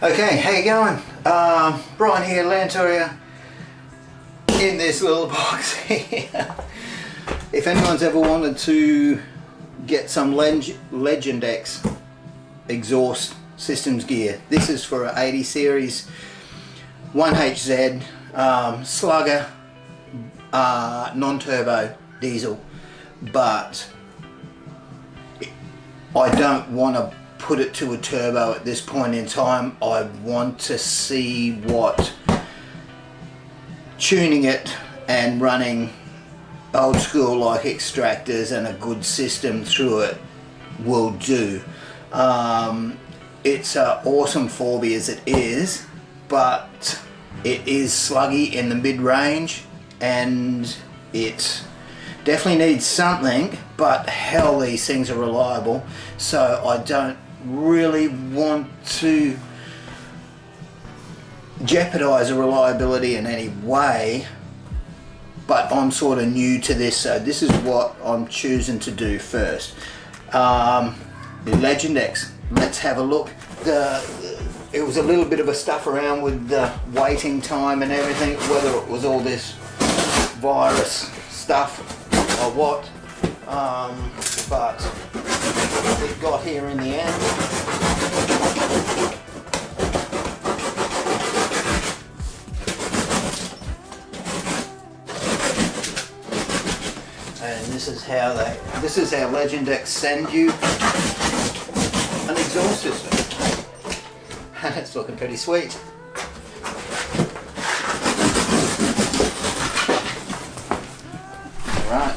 Okay, how you going? Brian here, Lantoria, in this little box here. If anyone's ever wanted to get some Legendex exhaust systems gear, this is for an 80 series 1HZ slugger non-turbo diesel, but I don't want to put it to a turbo at this point in time. I want to see what tuning it and running old school like extractors and a good system through it will do. It's an awesome 4B as it is, but it is sluggy in the mid-range and it definitely needs something, but hell, these things are reliable, so I don't really want to jeopardize the reliability in any way, but I'm sort of new to this, so this is what I'm choosing to do first. The Legendex, let's have a look. It was a little bit of a stuff around with the waiting time and everything, whether it was all this virus stuff or what, but it got here in the end. And this is how Legendex send you an exhaust system, and it's looking pretty sweet. Right.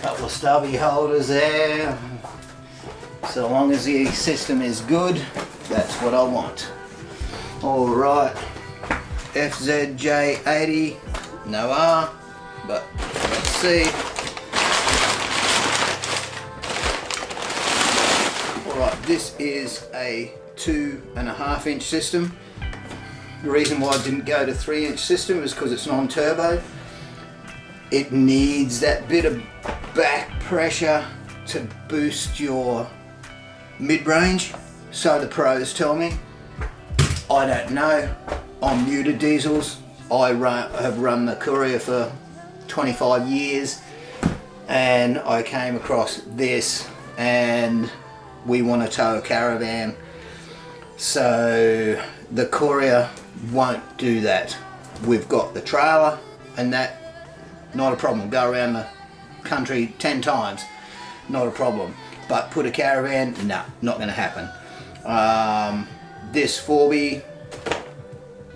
Couple of stubby holders there. So long as the system is good, that's what I want. Alright. FZJ80, no R, but let's see. Alright, this is a 2.5 inch system. The reason why I didn't go to 3-inch system is because it's non-turbo. It needs that bit of back pressure to boost your mid-range, so the pros tell me. I don't know. I'm new to diesels. I have run the Courier for 25 years, and I came across this, and we want to tow a caravan, so the Courier won't do that. We've got the trailer and that, not a problem. Go around the country 10 times, not a problem. But put a caravan, no, not going to happen. This 4B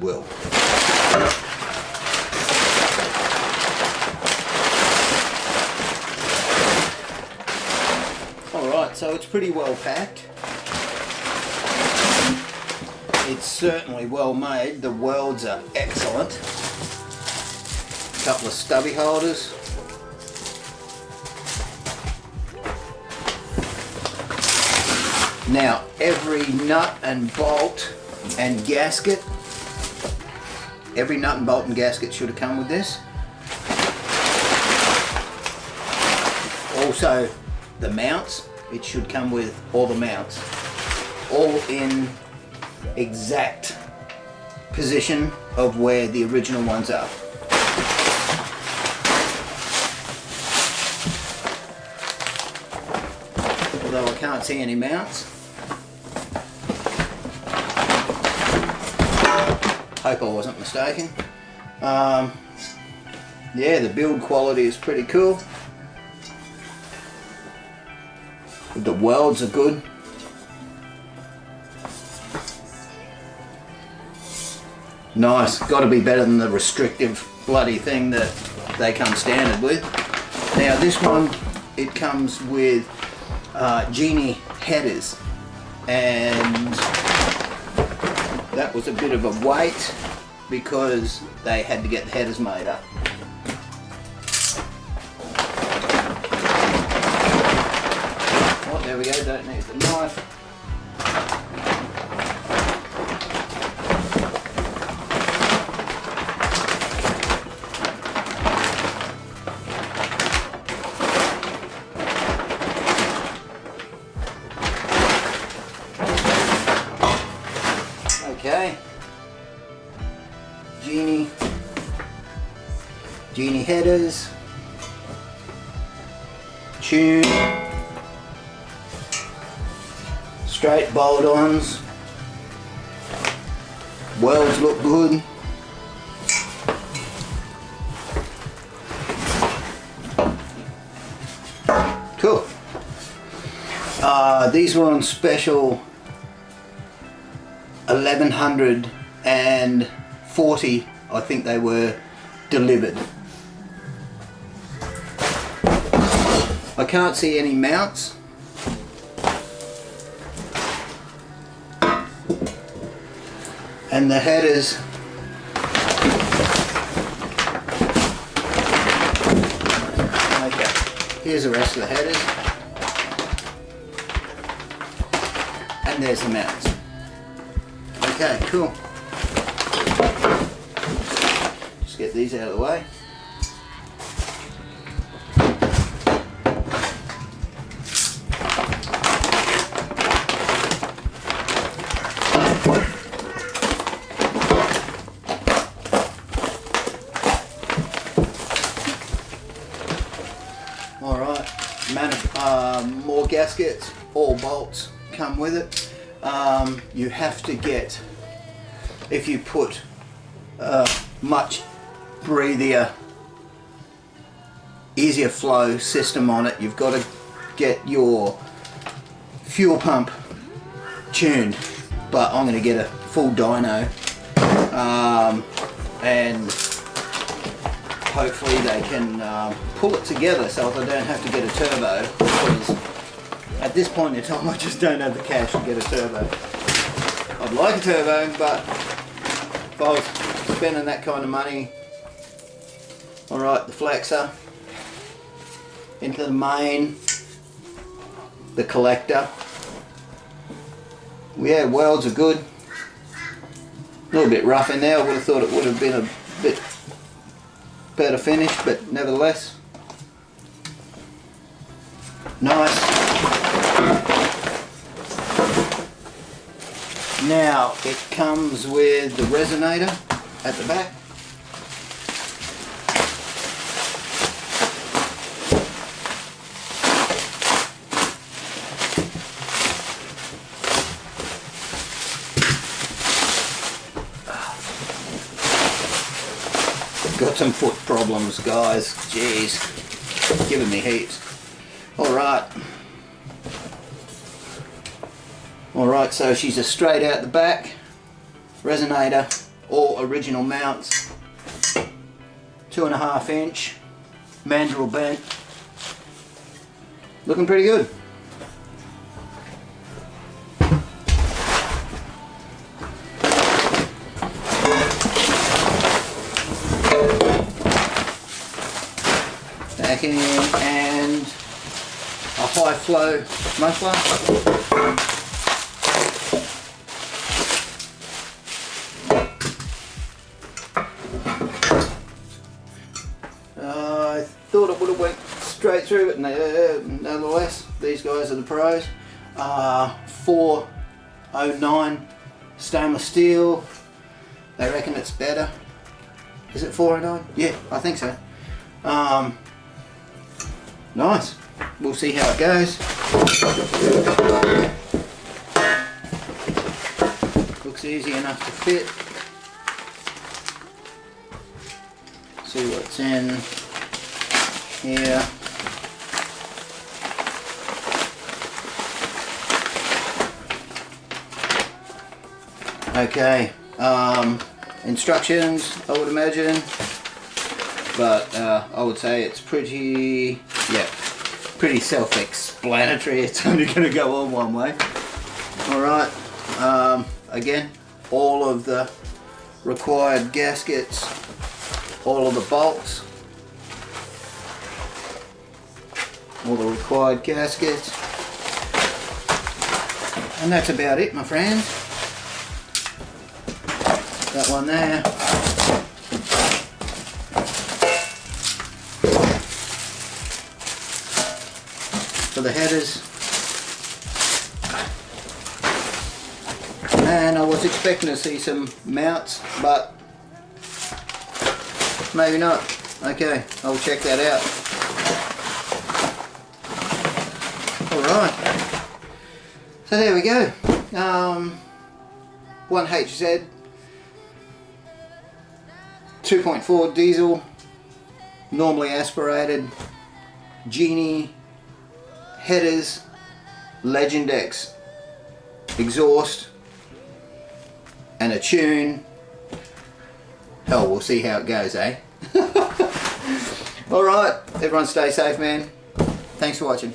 will. Alright, so it's pretty well packed. It's certainly well made. The welds are excellent. A couple of stubby holders. Now every nut and bolt and gasket, should have come with this. Also the mounts, it should come with all the mounts, all in exact position of where the original ones are. Although I can't see any mounts. Hope I wasn't mistaken. Yeah, the build quality is pretty cool. The welds are good. Nice, got to be better than the restrictive bloody thing that they come standard with. Now this one, it comes with Genie Headers, and that was a bit of a wait because they had to get the headers made up. Oh, there we go, don't need the knife. Genie headers, tune, straight bolt-ons, welds look good. Cool. These were on special 1140, I think they were delivered. I can't see any mounts. And the headers here's the rest of the headers, and there's the mounts. Okay, cool. Just get these out of the way. More gaskets, all bolts come with it. You have to get, if you put a much breathier, easier flow system on it, you've got to get your fuel pump tuned. But I'm going to get a full dyno, and hopefully they can pull it together so I don't have to get a turbo, because at this point in time I just don't have the cash to get a turbo. I'd like a turbo, but if I was spending that kind of money, alright, the flexor, into the main, the collector. Yeah, welds are good. A little bit rough in there. I would have thought it would have been a bit better finish, but nevertheless, nice. Now it comes with the resonator at the back. Got some foot problems, guys. Jeez, giving me heaps. Alright, so she's a straight out the back resonator, all original mounts, 2.5 inch mandrel bent, looking pretty good. Backing and a high flow muffler. I thought it would have went straight through, but nonetheless, these guys are the pros. 409 stainless steel. They reckon it's better. Is it 409? Yeah, I think so. Nice. We'll see how it goes. Looks easy enough to fit. See what's in here. Okay. Instructions, I would imagine. But I would say it's pretty self-explanatory. It's only going to go on one way. Alright, again, all of the required gaskets, all of the bolts, all the required gaskets, and that's about it, my friends. That one there. For the headers, and I was expecting to see some mounts, but maybe not. Okay, I'll check that out. Alright, so there we go. 1HZ 2.4 diesel, normally aspirated, Genie Headers Legendex exhaust and a tune. Hell, we'll see how it goes, eh? Alright, everyone stay safe, man. Thanks for watching.